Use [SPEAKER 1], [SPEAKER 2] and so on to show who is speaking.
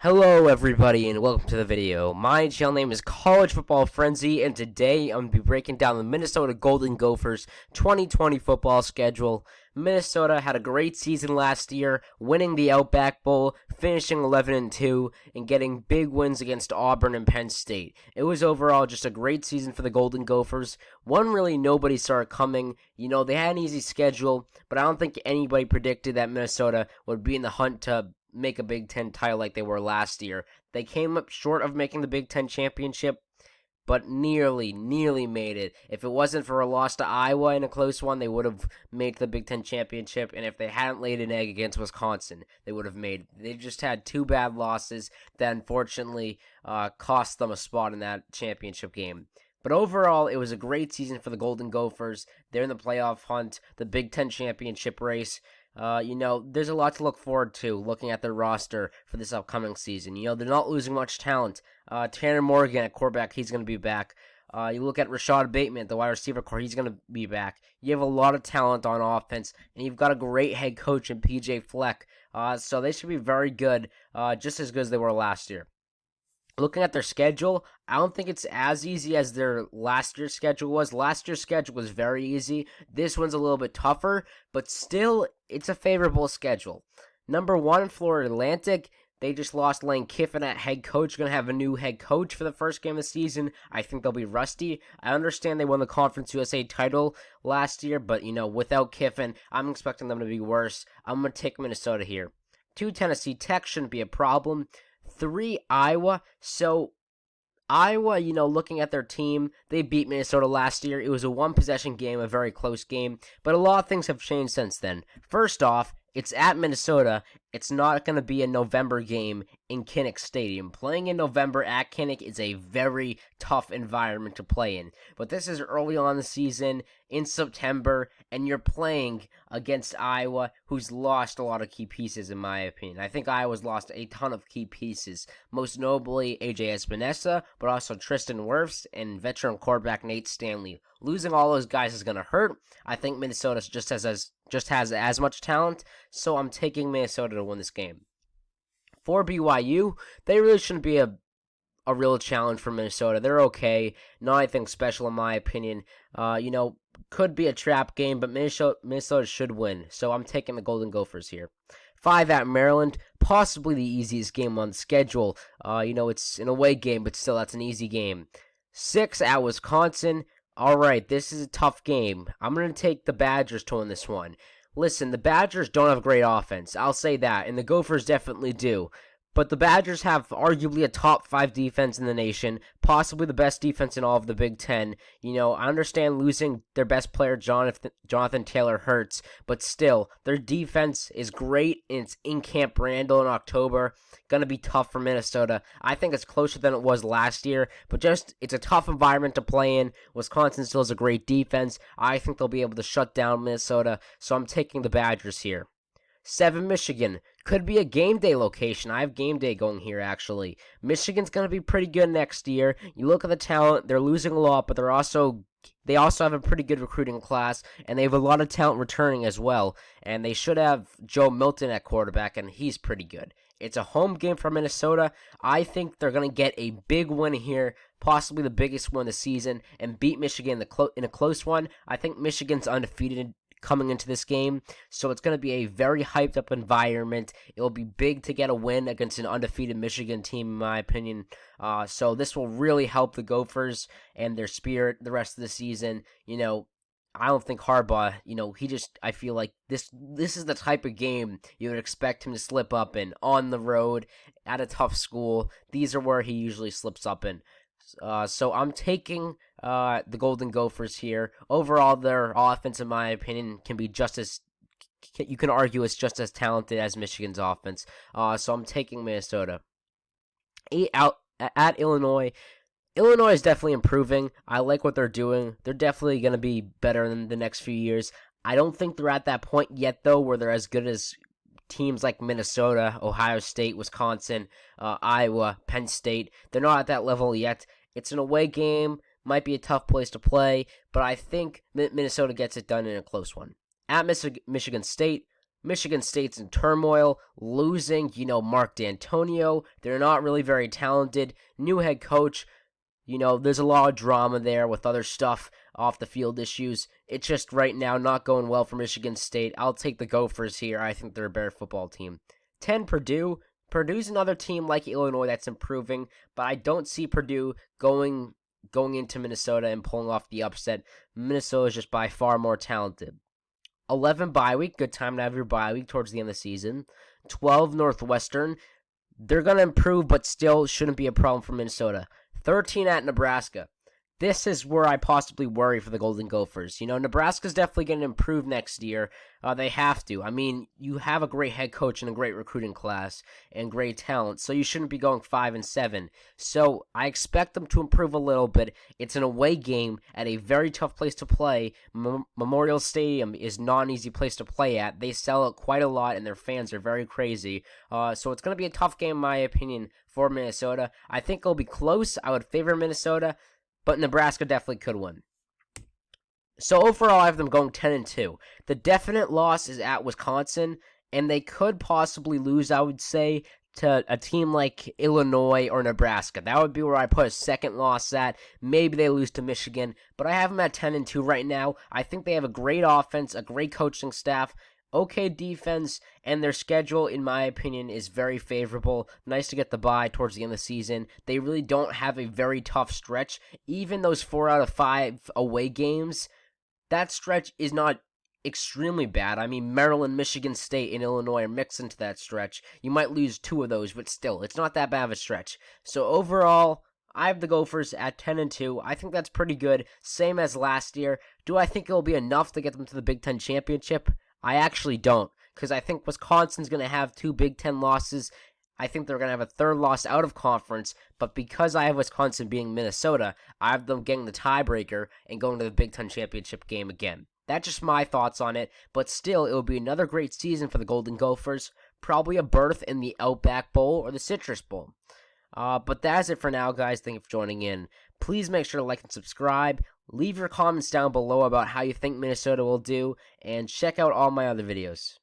[SPEAKER 1] Hello everybody and welcome to the video. My channel name is College Football Frenzy and today I'm going to be breaking down the Minnesota Golden Gophers 2020 football schedule. Minnesota had a great season last year, winning the Outback Bowl, finishing 11-2 and getting big wins against Auburn and Penn State. It was overall just a great season for the Golden Gophers. One really nobody saw it coming. They had an easy schedule, but I don't think anybody predicted that Minnesota would be in the hunt to make a Big Ten title like they were last year. They came up short of making the Big Ten championship, but nearly made it. If it wasn't for a loss to Iowa in a close one, they would have made the Big Ten championship, and if they hadn't laid an egg against Wisconsin, they would have made it. They just had two bad losses that unfortunately cost them a spot in that championship game. But overall, it was a great season for the Golden Gophers. They're in the playoff hunt, the Big Ten championship race. There's a lot to look forward to looking at their roster for this upcoming season. They're not losing much talent. Tanner Morgan at quarterback, he's going to be back. You look at Rashad Bateman, the wide receiver core, he's going to be back. You have a lot of talent on offense, and you've got a great head coach in PJ Fleck. So they should be very good, just as good as they were last year. Looking at their schedule, I don't think it's as easy as their last year's schedule was. Last year's schedule was very easy. This one's a little bit tougher, but still, it's a favorable schedule. Number 1, Florida Atlantic. They just lost Lane Kiffin at head coach. Going to have a new head coach for the first game of the season. I think they'll be rusty. I understand they won the Conference USA title last year, but, without Kiffin, I'm expecting them to be worse. I'm going to take Minnesota here. 2, Tennessee Tech shouldn't be a problem. 3, Iowa. So Iowa, looking at their team, they beat Minnesota last year. It was a one-possession game, a very close game, but a lot of things have changed since then. First off, it's at Minnesota. It's not going to be a November game in Kinnick Stadium. Playing in November at Kinnick is a very tough environment to play in. But this is early on in the season, in September, and you're playing against Iowa, who's lost a lot of key pieces, in my opinion. I think Iowa's lost a ton of key pieces, most notably A.J. Espinosa, but also Tristan Wirfs and veteran quarterback Nate Stanley. Losing all those guys is going to hurt. I think Minnesota just has as much talent, so I'm taking Minnesota to win this game. For BYU, they really shouldn't be a real challenge for Minnesota. They're okay. Not anything special in my opinion. Could be a trap game, but Minnesota should win. So I'm taking the Golden Gophers here. 5 at Maryland, possibly the easiest game on the schedule. It's an away game, but still, that's an easy game. 6 at Wisconsin. All right, this is a tough game. I'm going to take the Badgers to win this one. Listen, the Badgers don't have great offense. I'll say that, and the Gophers definitely do. But the Badgers have arguably a top 5 defense in the nation, possibly the best defense in all of the Big Ten. I understand losing their best player, Jonathan Taylor, hurts, but still, their defense is great, and it's in Camp Randall in October. Going to be tough for Minnesota. I think it's closer than it was last year, but it's a tough environment to play in. Wisconsin still has a great defense. I think they'll be able to shut down Minnesota, so I'm taking the Badgers here. 7, Michigan. Could be a game day location. I have game day going here, actually. Michigan's going to be pretty good next year. You look at the talent, they're losing a lot, but they also have a pretty good recruiting class, and they have a lot of talent returning as well. And they should have Joe Milton at quarterback, and he's pretty good. It's a home game for Minnesota. I think they're going to get a big win here, possibly the biggest one of the season, and beat Michigan in a close one. I think Michigan's undefeated coming into this game, so it's going to be a very hyped up environment. It'll be big to get a win against an undefeated Michigan team, in my opinion. So this will really help the Gophers and their spirit the rest of the season. I don't think Harbaugh, I feel like this is the type of game you would expect him to slip up in on the road at a tough school. These are where he usually slips up in. So I'm taking the Golden Gophers here. Overall, their offense, in my opinion, you can argue it's just as talented as Michigan's offense. So I'm taking Minnesota. 8 out at Illinois. Illinois is definitely improving. I like what they're doing. They're definitely going to be better in the next few years. I don't think they're at that point yet, though, where they're as good as teams like Minnesota, Ohio State, Wisconsin, Iowa, Penn State. They're not at that level yet. It's an away game, might be a tough place to play, but I think Minnesota gets it done in a close one. At Michigan State, Michigan State's in turmoil, losing, Mark D'Antonio. They're not really very talented. New head coach. There's a lot of drama there with other stuff off the field issues. It's just right now not going well for Michigan State. I'll take the Gophers here. I think they're a better football team. 10, Purdue. Purdue's another team like Illinois that's improving, but I don't see Purdue going into Minnesota and pulling off the upset. Minnesota is just by far more talented. 11, bye week. Good time to have your bye week towards the end of the season. 12, Northwestern. They're going to improve, but still shouldn't be a problem for Minnesota. 13, at Nebraska. This is where I possibly worry for the Golden Gophers. Nebraska's definitely going to improve next year. They have to. I mean, you have a great head coach and a great recruiting class and great talent, so you shouldn't be going 5-7. So I expect them to improve a little bit. It's an away game at a very tough place to play. Memorial Stadium is not an easy place to play at. They sell it quite a lot, and their fans are very crazy. So it's going to be a tough game, in my opinion, for Minnesota. I think it'll be close. I would favor Minnesota, but Nebraska definitely could win. So overall, I have them going 10-2. The definite loss is at Wisconsin, and they could possibly lose, I would say, to a team like Illinois or Nebraska. That would be where I put a second loss at. Maybe they lose to Michigan, but I have them at 10-2 right now. I think they have a great offense, a great coaching staff, okay defense, and their schedule, in my opinion, is very favorable. Nice to get the bye towards the end of the season. They really don't have a very tough stretch. Even those 4 out of 5 away games, that stretch is not extremely bad. I mean, Maryland, Michigan State, and Illinois are mixed into that stretch. You might lose 2 of those, but still, it's not that bad of a stretch. So overall, I have the Gophers at 10-2. I think that's pretty good, same as last year. Do I think it'll be enough to get them to the Big Ten Championship? I actually don't, because I think Wisconsin's going to have 2 Big Ten losses. I think they're going to have a third loss out of conference, but because I have Wisconsin being Minnesota, I have them getting the tiebreaker and going to the Big Ten Championship game again. That's just my thoughts on it, but still, it will be another great season for the Golden Gophers. Probably a berth in the Outback Bowl or the Citrus Bowl. But that's it for now, guys. Thank you for joining in. Please make sure to like and subscribe. Leave your comments down below about how you think Minnesota will do, and check out all my other videos.